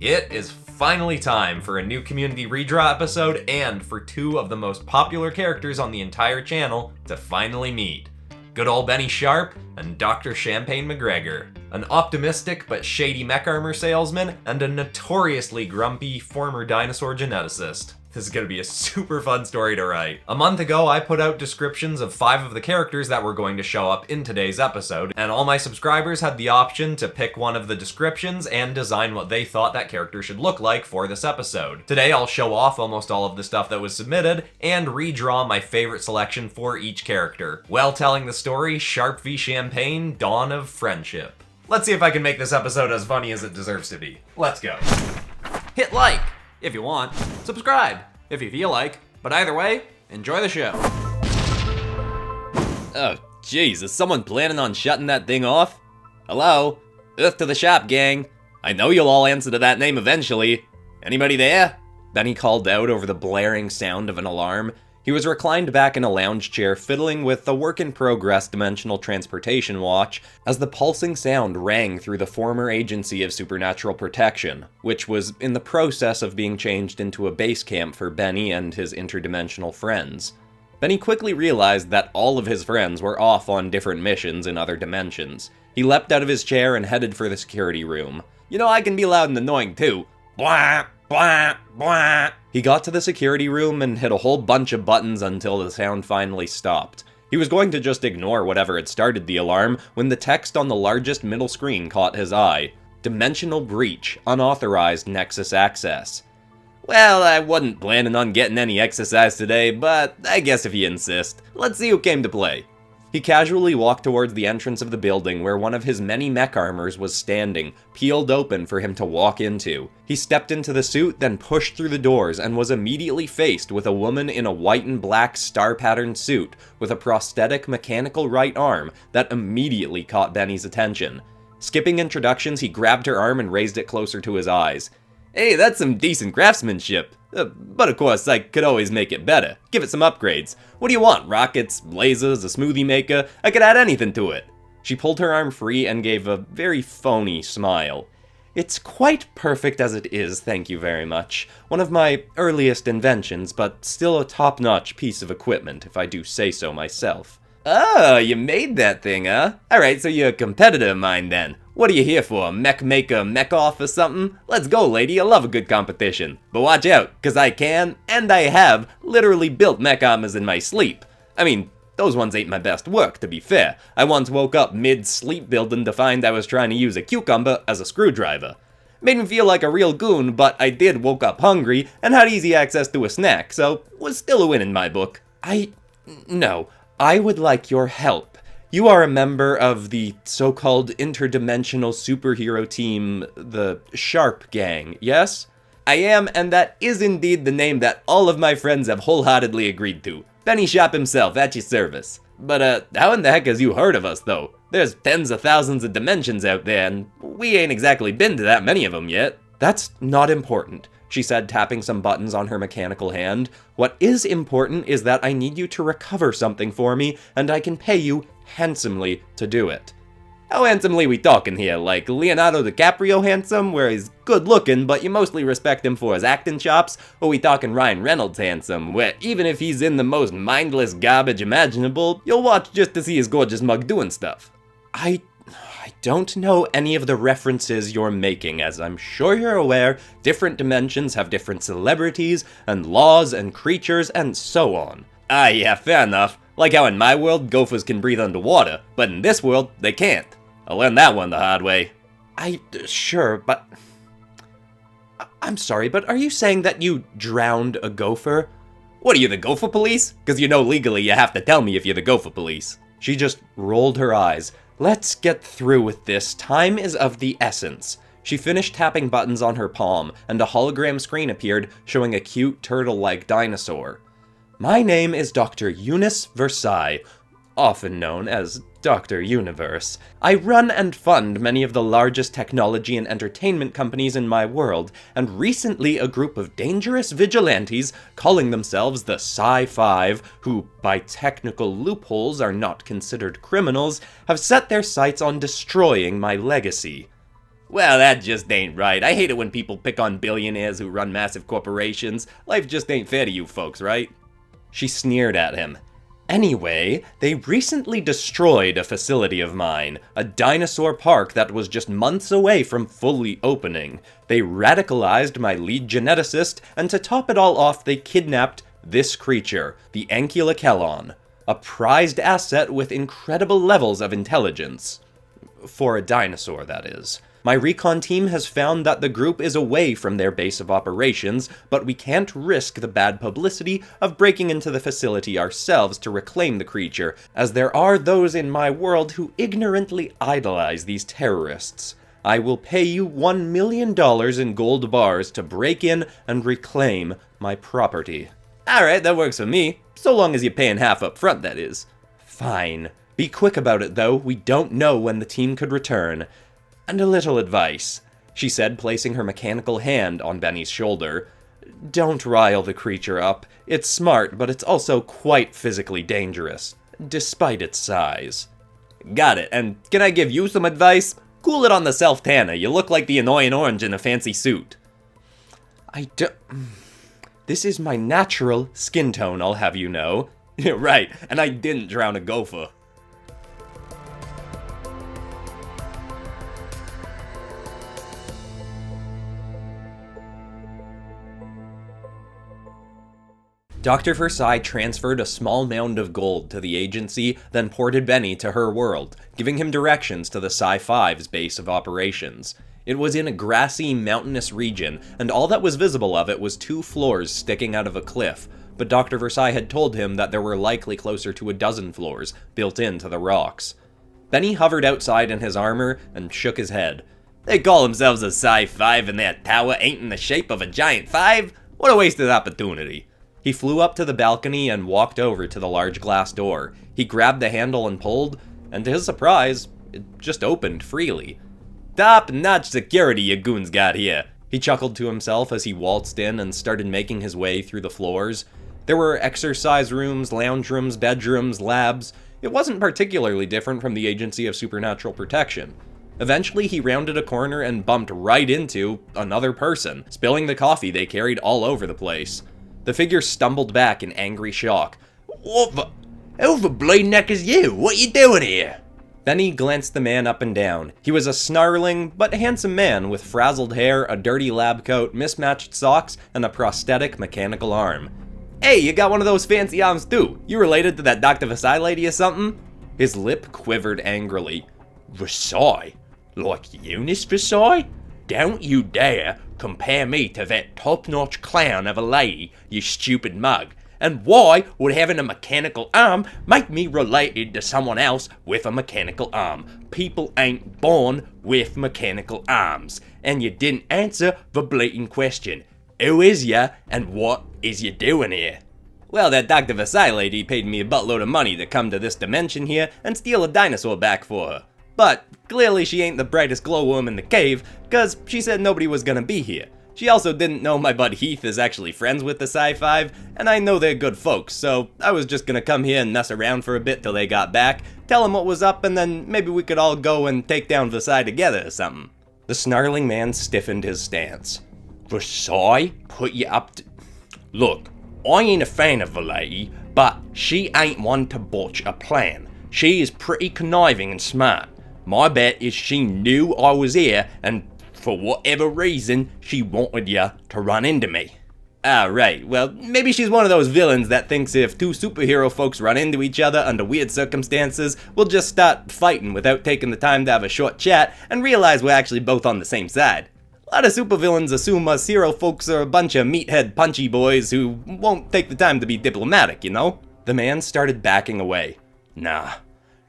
It is finally time for a new community redraw episode and for two of the most popular characters on the entire channel to finally meet. Good old Benny Sharp and Dr. Champagne McGreggor. An optimistic but shady mech armor salesman and a notoriously grumpy former dinosaur geneticist. This is gonna be a super fun story to write. A month ago, I put out descriptions of 5 of the characters that were going to show up in today's episode, and all my subscribers had the option to pick one of the descriptions and design what they thought that character should look like for this episode. Today, I'll show off almost all of the stuff that was submitted and redraw my favorite selection for each character, while telling the story Sharp v Champagne, Dawn of Friendship. Let's see if I can make this episode as funny as it deserves to be. Let's go. Hit like if you want, subscribe if you feel like, but either way, enjoy the show. Oh, jeez, is someone planning on shutting that thing off? Hello? Earth to the shop, gang. I know you'll all answer to that name eventually. Anybody there? Benny called out over the blaring sound of an alarm. He was reclined back in a lounge chair, fiddling with the work-in-progress dimensional transportation watch as the pulsing sound rang through the former Agency of Supernatural Protection, which was in the process of being changed into a base camp for Benny and his interdimensional friends. Benny quickly realized that all of his friends were off on different missions in other dimensions. He leapt out of his chair and headed for the security room. You know, I can be loud and annoying too. Blah, blah, blah. He got to the security room and hit a whole bunch of buttons until the sound finally stopped. He was going to just ignore whatever had started the alarm when the text on the largest middle screen caught his eye. Dimensional breach, unauthorized Nexus access. Well, I wasn't planning on getting any exercise today, but I guess if you insist, let's see who came to play. He casually walked towards the entrance of the building where one of his many mech armors was standing, peeled open for him to walk into. He stepped into the suit, then pushed through the doors and was immediately faced with a woman in a white and black star-patterned suit with a prosthetic mechanical right arm that immediately caught Benny's attention. Skipping introductions, he grabbed her arm and raised it closer to his eyes. Hey, that's some decent craftsmanship. But of course, I could always make it better. Give it some upgrades. What do you want? Rockets, lasers, a smoothie maker? I could add anything to it. She pulled her arm free and gave a very phony smile. It's quite perfect as it is, thank you very much. One of my earliest inventions, but still a top-notch piece of equipment, if I do say so myself. Oh, you made that thing, huh? Alright, so you're a competitor of mine then. What are you here for, mech maker mech off or something? Let's go, lady, I love a good competition. But watch out, cause I can, and I have, literally built mech armors in my sleep. I mean, those ones ain't my best work, to be fair. I once woke up mid-sleep building to find I was trying to use a cucumber as a screwdriver. Made me feel like a real goon, but I did woke up hungry and had easy access to a snack, so was still a win in my book. No, I would like your help. You are a member of the so-called interdimensional superhero team, the Sharp Gang, yes? I am, and that is indeed the name that all of my friends have wholeheartedly agreed to. Benny Sharp himself, at your service. But, how in the heck has you heard of us, though? There's tens of thousands of dimensions out there, and we ain't exactly been to that many of them yet. That's not important, she said, tapping some buttons on her mechanical hand. What is important is that I need you to recover something for me, and I can pay you handsomely to do it. How handsomely we talking here? Like Leonardo DiCaprio handsome, where he's good looking, but you mostly respect him for his acting chops? Or we talking Ryan Reynolds handsome, where even if he's in the most mindless garbage imaginable, you'll watch just to see his gorgeous mug doing stuff? I don't know any of the references you're making. As I'm sure you're aware, different dimensions have different celebrities, and laws, and creatures, and so on. Ah, yeah, fair enough. Like how in my world, gophers can breathe underwater, but in this world, they can't. I learned that one the hard way. Sure, but... I'm sorry, but are you saying that you drowned a gopher? What are you, the gopher police? Because you know legally you have to tell me if you're the gopher police. She just rolled her eyes. Let's get through with this. Time is of the essence. She finished tapping buttons on her palm, and a hologram screen appeared showing a cute turtle-like dinosaur. My name is Dr. Eunice Versai, often known as Dr. Universe. I run and fund many of the largest technology and entertainment companies in my world, and recently a group of dangerous vigilantes calling themselves the Psi-5, who by technical loopholes are not considered criminals, have set their sights on destroying my legacy. Well, that just ain't right. I hate it when people pick on billionaires who run massive corporations. Life just ain't fair to you folks, right? She sneered at him. Anyway, they recently destroyed a facility of mine, a dinosaur park that was just months away from fully opening. They radicalized my lead geneticist, and to top it all off, they kidnapped this creature, the Ankylokelon, a prized asset with incredible levels of intelligence. For a dinosaur, that is. My recon team has found that the group is away from their base of operations, but we can't risk the bad publicity of breaking into the facility ourselves to reclaim the creature, as there are those in my world who ignorantly idolize these terrorists. I will pay you $1 million in gold bars to break in and reclaim my property. Alright, that works for me. So long as you're paying half up front, that is. Fine. Be quick about it, though. We don't know when the team could return. And a little advice, she said, placing her mechanical hand on Benny's shoulder. Don't rile the creature up. It's smart, but it's also quite physically dangerous, despite its size. Got it, and can I give you some advice? Cool it on the self-tanner. You look like the annoying orange in a fancy suit. This is my natural skin tone, I'll have you know. Right, and I didn't drown a gopher. Dr. Versai transferred a small mound of gold to the agency, then ported Benny to her world, giving him directions to the Psi-5's base of operations. It was in a grassy, mountainous region, and all that was visible of it was 2 floors sticking out of a cliff, but Dr. Versai had told him that there were likely closer to a dozen floors, built into the rocks. Benny hovered outside in his armor and shook his head. They call themselves a Psi-5 and their tower ain't in the shape of a giant 5? What a wasted opportunity. He flew up to the balcony and walked over to the large glass door. He grabbed the handle and pulled, and to his surprise, it just opened freely. Top-notch security you goons got here, he chuckled to himself as he waltzed in and started making his way through the floors. There were exercise rooms, lounge rooms, bedrooms, labs. It wasn't particularly different from the Agency of Supernatural Protection. Eventually, he rounded a corner and bumped right into another person, spilling the coffee they carried all over the place. The figure stumbled back in angry shock. Who the bleeding neck is you? What you doing here? Benny glanced the man up and down. He was a snarling but handsome man with frazzled hair, a dirty lab coat, mismatched socks, and a prosthetic mechanical arm. Hey, you got one of those fancy arms too. You related to that Dr. Versai lady or something? His lip quivered angrily. Versai? Like Eunice Versai? Don't you dare compare me to that top-notch clown of a lady, you stupid mug. And why would having a mechanical arm make me related to someone else with a mechanical arm? People ain't born with mechanical arms. And you didn't answer the blatant question. Who is ya, and what is you doing here? Well, that Dr. Versai lady paid me a buttload of money to come to this dimension here and steal a dinosaur back for her. But clearly she ain't the brightest glowworm in the cave, cause she said nobody was gonna be here. She also didn't know my bud Heath is actually friends with the Psi-5, and I know they're good folks, so I was just gonna come here and mess around for a bit till they got back, tell them what was up, and then maybe we could all go and take down Versai together or something. The snarling man stiffened his stance. Versai put you up to... Look, I ain't a fan of the lady, but she ain't one to botch a plan. She is pretty conniving and smart. My bet is she knew I was here, and for whatever reason, she wanted ya to run into me. Right, well, maybe she's one of those villains that thinks if 2 superhero folks run into each other under weird circumstances, we'll just start fighting without taking the time to have a short chat and realize we're actually both on the same side. A lot of supervillains assume us hero folks are a bunch of meathead punchy boys who won't take the time to be diplomatic, you know? The man started backing away. Nah,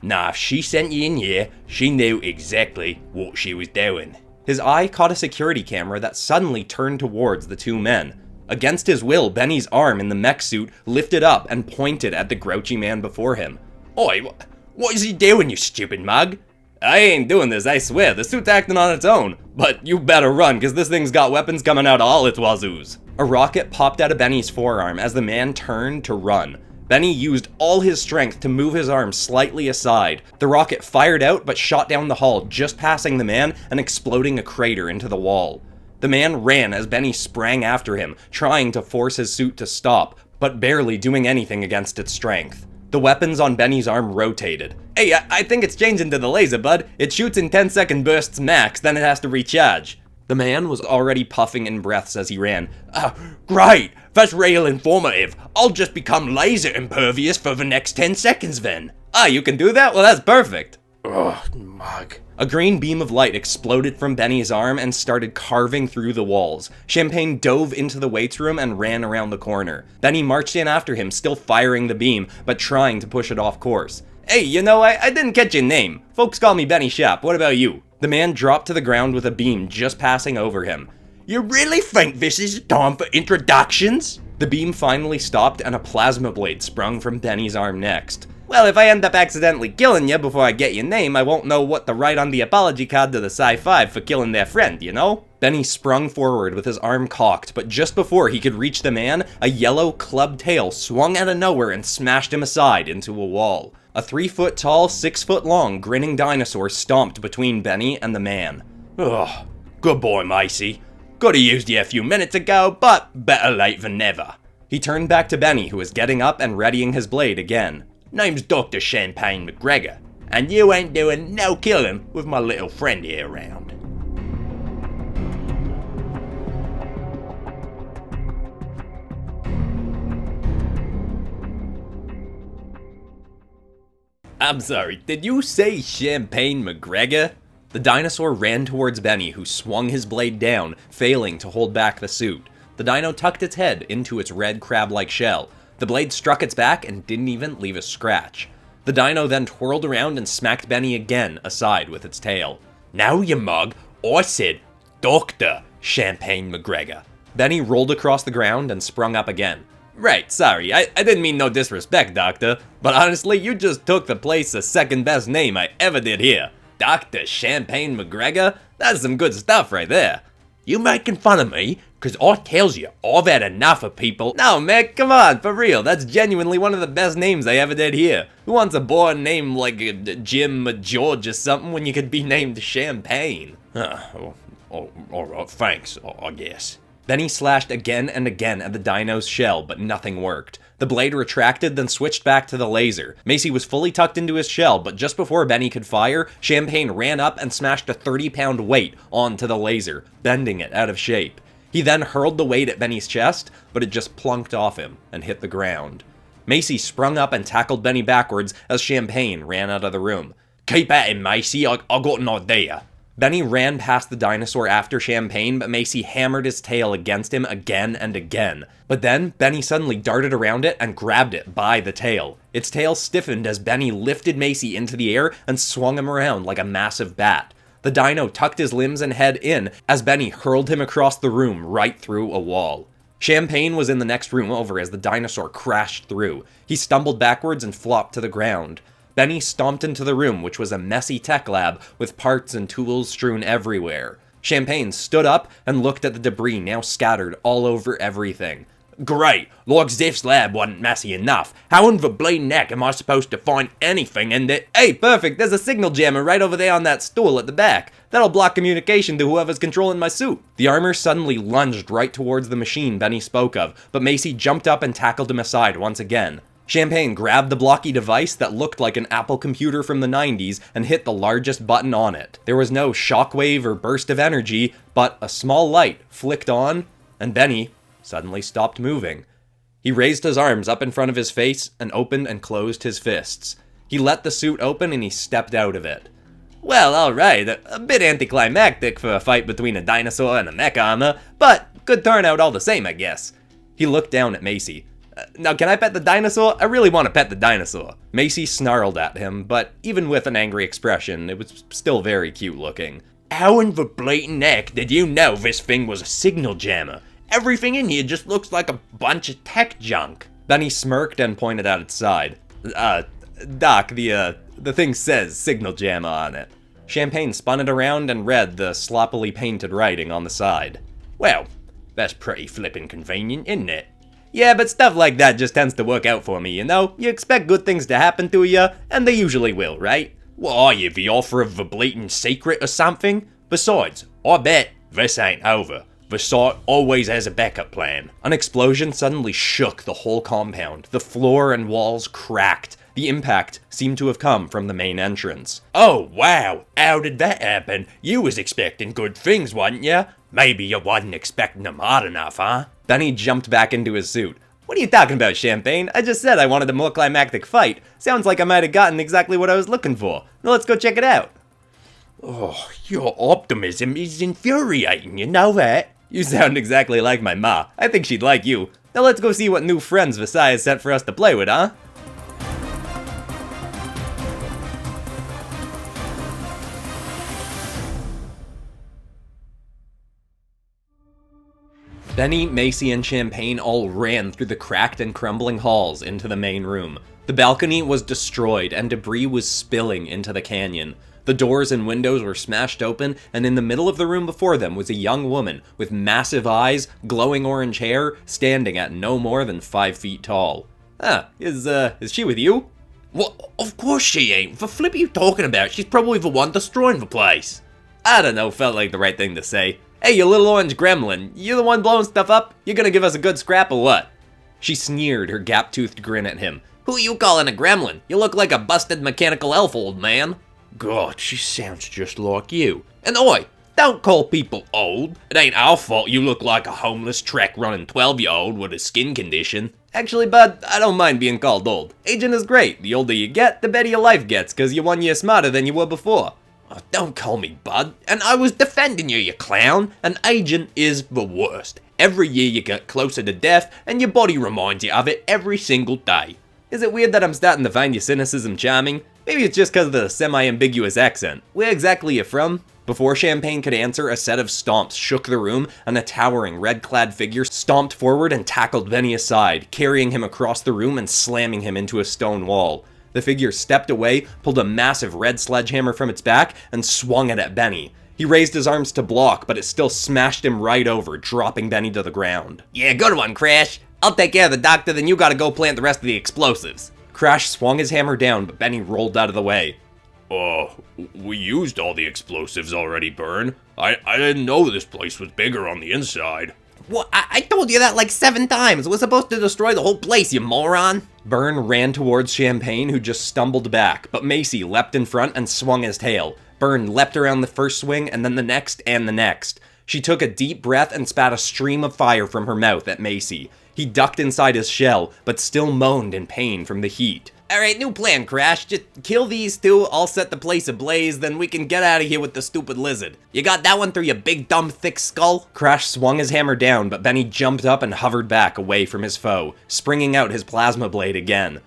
if she sent you in here, she knew exactly what she was doing. His eye caught a security camera that suddenly turned towards the 2 men. Against his will, Benny's arm in the mech suit lifted up and pointed at the grouchy man before him. Oi, what is he doing, you stupid mug? I ain't doing this, I swear. The suit's acting on its own. But you better run, cause this thing's got weapons coming out of all its wazoos. A rocket popped out of Benny's forearm as the man turned to run. Benny used all his strength to move his arm slightly aside. The rocket fired out but shot down the hall, just passing the man and exploding a crater into the wall. The man ran as Benny sprang after him, trying to force his suit to stop, but barely doing anything against its strength. The weapons on Benny's arm rotated. Hey, I think it's changing to the laser, bud. It shoots in 10-second bursts max, then it has to recharge. The man was already puffing in breaths as he ran. Great! That's real informative. I'll just become laser impervious for the next 10 seconds then. You can do that? Well, that's perfect. Ugh, mug. A green beam of light exploded from Benny's arm and started carving through the walls. Champagne dove into the weights room and ran around the corner. Benny marched in after him, still firing the beam, but trying to push it off course. Hey, I didn't catch your name. Folks call me Benny Shap. What about you? The man dropped to the ground with a beam just passing over him. You really think this is time for introductions? The beam finally stopped and a plasma blade sprung from Benny's arm next. Well, if I end up accidentally killing you before I get your name, I won't know what to write on the apology card to the Sci-5 for killing their friend, you know? Benny sprung forward with his arm cocked, but just before he could reach the man, a yellow club tail swung out of nowhere and smashed him aside into a wall. A 3-foot-tall, 6-foot-long, grinning dinosaur stomped between Benny and the man. Ugh, good boy, Macy. Could've used you a few minutes ago, but better late than never. He turned back to Benny, who was getting up and readying his blade again. Name's Dr. Champagne McGreggor, and you ain't doing no killing with my little friend here around. I'm sorry, did you say Champagne McGreggor? The dinosaur ran towards Benny, who swung his blade down, failing to hold back the suit. The dino tucked its head into its red crab-like shell. The blade struck its back and didn't even leave a scratch. The dino then twirled around and smacked Benny again aside with its tail. Now, you mug, I said Dr. Champagne McGregor. Benny rolled across the ground and sprung up again. Right, sorry, I didn't mean no disrespect, Doctor, but honestly, you just took the place of second best name I ever did here. Dr. Champagne McGregor? That's some good stuff right there. You making fun of me? Cause I tells you, I've had enough of people. No, Mick, come on, for real, that's genuinely one of the best names I ever did here. Who wants a boy named like Jim George or something when you could be named Champagne? Alright, thanks, I guess. Benny slashed again and again at the dino's shell, but nothing worked. The blade retracted, then switched back to the laser. Macy was fully tucked into his shell, but just before Benny could fire, Champagne ran up and smashed a 30-pound weight onto the laser, bending it out of shape. He then hurled the weight at Benny's chest, but it just plunked off him and hit the ground. Macy sprung up and tackled Benny backwards as Champagne ran out of the room. Keep at him, Macy, I got an idea. Benny ran past the dinosaur after Champagne, but Macy hammered his tail against him again and again. But then, Benny suddenly darted around it and grabbed it by the tail. Its tail stiffened as Benny lifted Macy into the air and swung him around like a massive bat. The dino tucked his limbs and head in as Benny hurled him across the room right through a wall. Champagne was in the next room over as the dinosaur crashed through. He stumbled backwards and flopped to the ground. Benny stomped into the room, which was a messy tech lab with parts and tools strewn everywhere. Champagne stood up and looked at the debris now scattered all over everything. Great, like Ziff's lab wasn't messy enough. How in the bleeding neck am I supposed to find anything in the— Hey, perfect, there's a signal jammer right over there on that stool at the back. That'll block communication to whoever's controlling my suit. The armor suddenly lunged right towards the machine Benny spoke of, but Macy jumped up and tackled him aside once again. Champagne grabbed the blocky device that looked like an Apple computer from the 90s and hit the largest button on it. There was no shockwave or burst of energy, but a small light flicked on, and Benny suddenly stopped moving. He raised his arms up in front of his face and opened and closed his fists. He let the suit open and he stepped out of it. Well, alright, a bit anticlimactic for a fight between a dinosaur and a mech armor, but good turnout all the same, I guess. He looked down at Macy. Now, can I pet the dinosaur? I really want to pet the dinosaur. Macy snarled at him, but even with an angry expression, it was still very cute looking. How in the blatant neck did you know this thing was a signal jammer? Everything in here just looks like a bunch of tech junk. Benny smirked and pointed at its side. Doc, the thing says signal jammer on it. Champagne spun it around and read the sloppily painted writing on the side. Well, that's pretty flippin' convenient, isn't it? Yeah, but stuff like that just tends to work out for me, you know? You expect good things to happen to you, and they usually will, right? What are you, the author of the blatant secret or something? Besides, I bet this ain't over. Versai always has a backup plan. An explosion suddenly shook the whole compound. The floor and walls cracked. The impact seemed to have come from the main entrance. Oh, wow. How did that happen? You was expecting good things, wasn't ya? Maybe you wasn't expecting them hard enough, huh? Benny jumped back into his suit. What are you talking about, Champagne? I just said I wanted a more climactic fight. Sounds like I might have gotten exactly what I was looking for. Now let's go check it out. Oh, your optimism is infuriating, you know that? You sound exactly like my ma. I think she'd like you. Now let's go see what new friends Versai has sent for us to play with, huh? Benny, Macy, and Champagne all ran through the cracked and crumbling halls into the main room. The balcony was destroyed and debris was spilling into the canyon. The doors and windows were smashed open, and in the middle of the room before them was a young woman with massive eyes, glowing orange hair, standing at no more than 5 feet tall. Is she with you? Well, of course she ain't. The flip are you talking about? She's probably the one destroying the place. I don't know, felt like the right thing to say. Hey, you little orange gremlin, you the one blowing stuff up? You gonna give us a good scrap or what? She sneered her gap-toothed grin at him. Who you calling a gremlin? You look like a busted mechanical elf, old man. God, she sounds just like you. And oi, don't call people old. It ain't our fault you look like a homeless track-running 12-year-old with a skin condition. Actually, bud, I don't mind being called old. Aging is great. The older you get, the better your life gets, cause you're 1 year smarter than you were before. Oh, don't call me bud. And I was defending you, you clown. And aging is the worst. Every year you get closer to death, and your body reminds you of it every single day. Is it weird that I'm starting to find your cynicism charming? Maybe it's just because of the semi-ambiguous accent. Where exactly you from? Before Champagne could answer, a set of stomps shook the room, and a towering, red-clad figure stomped forward and tackled Benny aside, carrying him across the room and slamming him into a stone wall. The figure stepped away, pulled a massive red sledgehammer from its back, and swung it at Benny. He raised his arms to block, but it still smashed him right over, dropping Benny to the ground. Yeah, good one, Crash. I'll take care of the doctor, then you gotta go plant the rest of the explosives. Crash swung his hammer down, but Benny rolled out of the way. We used all the explosives already, Burn. I didn't know this place was bigger on the inside. Well, I told you that like 7 times. We're supposed to destroy the whole place, you moron. Burn ran towards Champagne, who just stumbled back, but Macy leapt in front and swung his tail. Burn leapt around the first swing, and then the next, and the next. She took a deep breath and spat a stream of fire from her mouth at Macy. He ducked inside his shell, but still moaned in pain from the heat. Alright, new plan, Crash. Just kill these two, I'll set the place ablaze, then we can get out of here with the stupid lizard. You got that one through your big dumb thick skull? Crash swung his hammer down, but Benny jumped up and hovered back away from his foe, springing out his plasma blade again.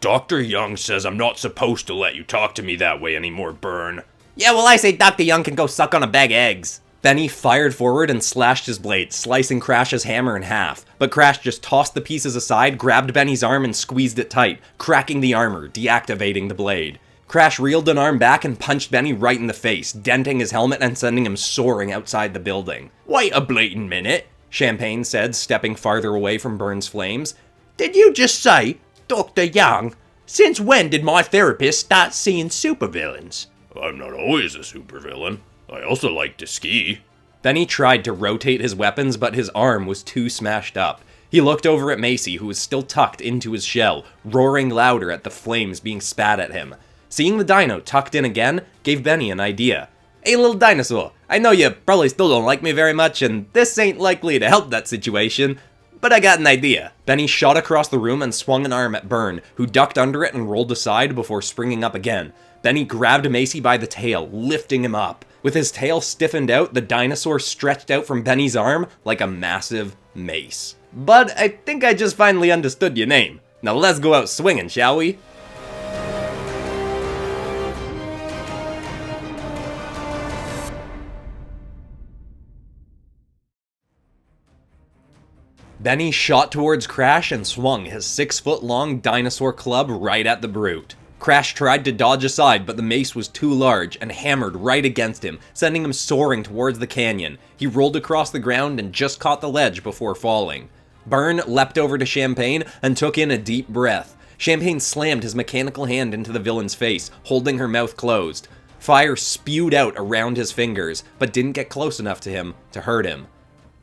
Dr. Young says I'm not supposed to let you talk to me that way anymore, Burn. Yeah, well I say Dr. Young can go suck on a bag of eggs. Benny fired forward and slashed his blade, slicing Crash's hammer in half. But Crash just tossed the pieces aside, grabbed Benny's arm and squeezed it tight, cracking the armor, deactivating the blade. Crash reeled an arm back and punched Benny right in the face, denting his helmet and sending him soaring outside the building. Wait a blatant minute, Champagne said, stepping farther away from Burn's flames. Did you just say, Dr. Young? Since when did my therapist start seeing supervillains? I'm not always a supervillain. I also like to ski. Benny tried to rotate his weapons, but his arm was too smashed up. He looked over at Macy, who was still tucked into his shell, roaring louder at the flames being spat at him. Seeing the dino tucked in again gave Benny an idea. Hey, little dinosaur, I know you probably still don't like me very much, and this ain't likely to help that situation, but I got an idea. Benny shot across the room and swung an arm at Burn, who ducked under it and rolled aside before springing up again. Benny grabbed Macy by the tail, lifting him up. With his tail stiffened out, the dinosaur stretched out from Benny's arm like a massive mace. Bud, I think I just finally understood your name. Now let's go out swinging, shall we? Benny shot towards Crash and swung his 6-foot-long dinosaur club right at the brute. Crash tried to dodge aside, but the mace was too large and hammered right against him, sending him soaring towards the canyon. He rolled across the ground and just caught the ledge before falling. Byrne leapt over to Champagne and took in a deep breath. Champagne slammed his mechanical hand into the villain's face, holding her mouth closed. Fire spewed out around his fingers, but didn't get close enough to him to hurt him.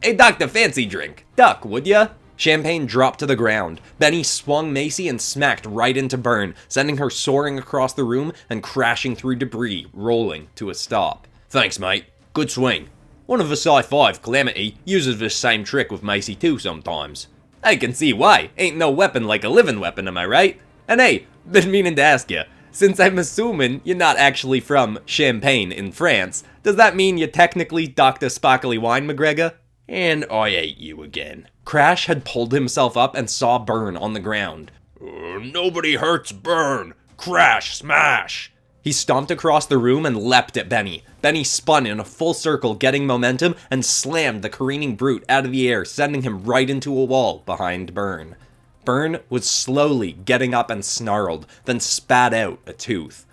Hey, Dr. Fancy Drink, duck, would ya? Champagne dropped to the ground. Benny swung Macy and smacked right into Byrne, sending her soaring across the room and crashing through debris, rolling to a stop. Thanks, mate. Good swing. One of Versai 5, Calamity, uses this same trick with Macy too sometimes. I can see why. Ain't no weapon like a living weapon, am I right? And hey, been meaning to ask ya, since I'm assuming you're not actually from Champagne in France, does that mean you're technically Dr. Sparkly Wine McGreggor? And I ate you again. Crash had pulled himself up and saw Byrne on the ground. Nobody hurts Byrne. Crash, smash. He stomped across the room and leapt at Benny. Benny spun in a full circle, getting momentum, and slammed the careening brute out of the air, sending him right into a wall behind Byrne. Byrne was slowly getting up and snarled, then spat out a tooth.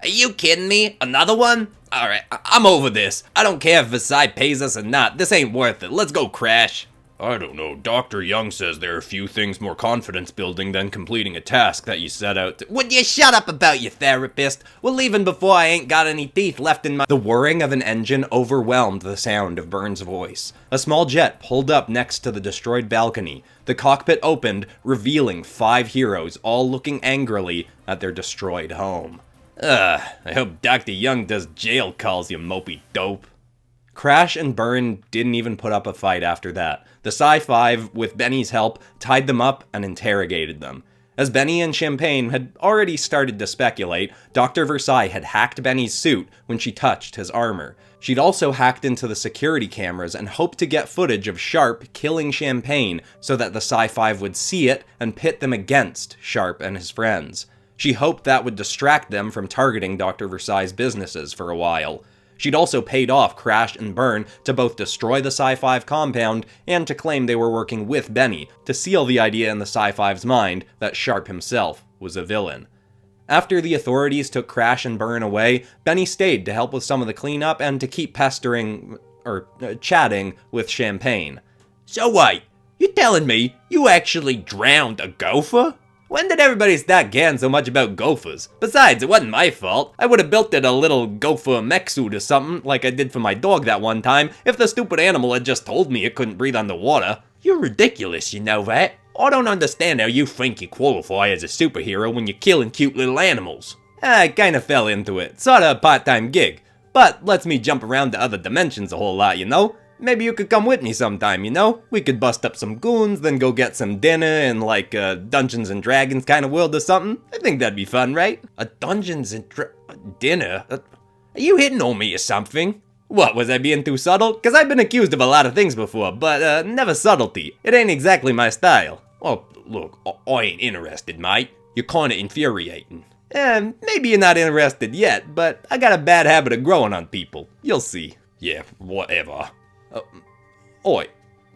Are you kidding me? Another one? Alright, I'm over this. I don't care if Versai pays us or not. This ain't worth it. Let's go, Crash. I don't know. Dr. Young says there are few things more confidence building than completing a task that you set out to. Would you shut up about your therapist? We're leaving before I ain't got any teeth left in my— The whirring of an engine overwhelmed the sound of Byrne's voice. A small jet pulled up next to the destroyed balcony. The cockpit opened, revealing 5 heroes, all looking angrily at their destroyed home. I hope Dr. Young does jail calls, you mopey dope. Crash and Byrne didn't even put up a fight after that. The Psi-5, with Benny's help, tied them up and interrogated them. As Benny and Champagne had already started to speculate, Dr. Versai had hacked Benny's suit when she touched his armor. She'd also hacked into the security cameras and hoped to get footage of Sharp killing Champagne so that the Psi-5 would see it and pit them against Sharp and his friends. She hoped that would distract them from targeting Dr. Versai's businesses for a while. She'd also paid off Crash and Byrne to both destroy the Psi-5 compound and to claim they were working with Benny to seal the idea in the Psi-5's mind that Sharp himself was a villain. After the authorities took Crash and Byrne away, Benny stayed to help with some of the cleanup and to keep chatting with Champagne. So wait, you telling me you actually drowned a gopher? When did everybody start caring so much about gophers? Besides, it wasn't my fault. I would have built it a little gopher mech suit or something, like I did for my dog that one time, if the stupid animal had just told me it couldn't breathe underwater. You're ridiculous, you know that. I don't understand how you think you qualify as a superhero when you're killing cute little animals. I kinda fell into it, sorta a part-time gig. But lets me jump around to other dimensions a whole lot, you know? Maybe you could come with me sometime, you know? We could bust up some goons, then go get some dinner in like a Dungeons and Dragons kind of world or something. I think that'd be fun, right? A Dungeons and dinner? Are you hitting on me or something? What, was I being too subtle? Cause I've been accused of a lot of things before, but never subtlety. It ain't exactly my style. Oh, look, I ain't interested, mate. You're kinda infuriating. Maybe you're not interested yet, but I got a bad habit of growing on people. You'll see. Yeah, whatever. Oi,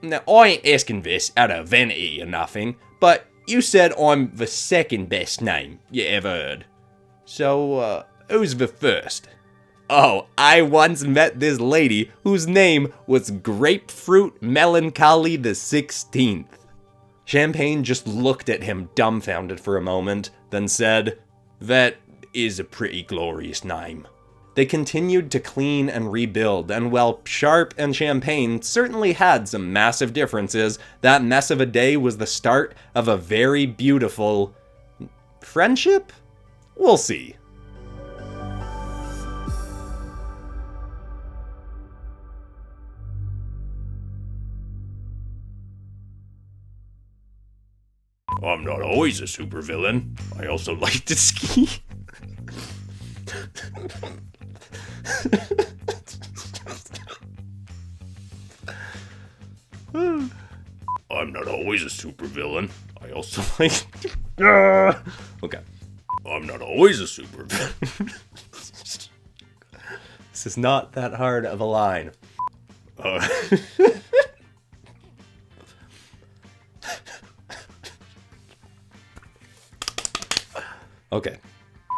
now I ain't asking this out of vanity or nothing, but you said I'm the second best name you ever heard. So, who's the first? Oh, I once met this lady whose name was Grapefruit Melancholy the 16th. Champagne just looked at him dumbfounded for a moment, then said, "That is a pretty glorious name." They continued to clean and rebuild, and while Sharp and Champagne certainly had some massive differences, that mess of a day was the start of a very beautiful friendship? We'll see. I'm not always a supervillain. I also like to ski. I'm not always a supervillain. I also like... Okay. I'm not always a supervillain. This is not that hard of a line. Okay.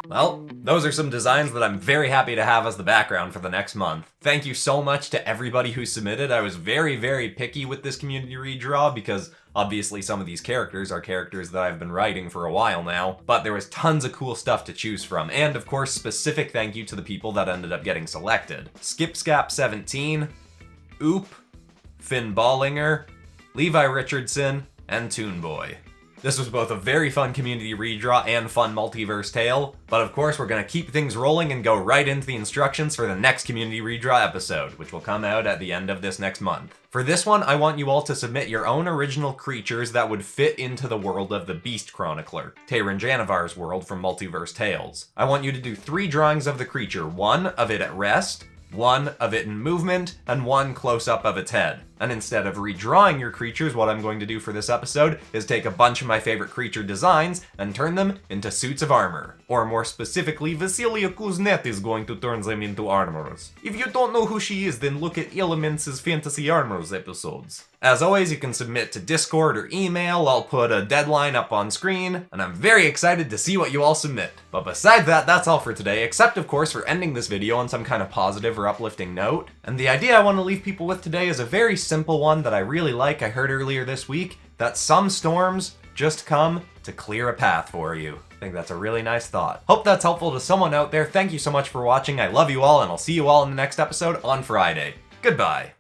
Well, those are some designs that I'm very happy to have as the background for the next month. Thank you so much to everybody who submitted. I was very, very picky with this community redraw because obviously some of these characters are characters that I've been writing for a while now, but there was tons of cool stuff to choose from. And of course, specific thank you to the people that ended up getting selected. Skipscap17, Oop, Finn Ballinger, Levi Richardson, and Toonboy. This was both a very fun community redraw and fun multiverse tale, but of course we're gonna keep things rolling and go right into the instructions for the next community redraw episode, which will come out at the end of this next month. For this one, I want you all to submit your own original creatures that would fit into the world of the Beast Chronicler, Tayron Janivar's world from Multiverse Tales. I want you to do 3 drawings of the creature, 1 of it at rest, 1 of it in movement, and 1 close-up of its head. And instead of redrawing your creatures, what I'm going to do for this episode is take a bunch of my favorite creature designs and turn them into suits of armor. Or more specifically, Vasilia Kuznet is going to turn them into armors. If you don't know who she is, then look at Elements' Fantasy Armors episodes. As always, you can submit to Discord or email. I'll put a deadline up on screen, and I'm very excited to see what you all submit. But besides that, that's all for today, except of course for ending this video on some kind of positive or uplifting note. And the idea I want to leave people with today is a very simple one that I really like. I heard earlier this week that some storms just come to clear a path for you. I think that's a really nice thought. Hope that's helpful to someone out there. Thank you so much for watching. I love you all, and I'll see you all in the next episode on Friday. Goodbye.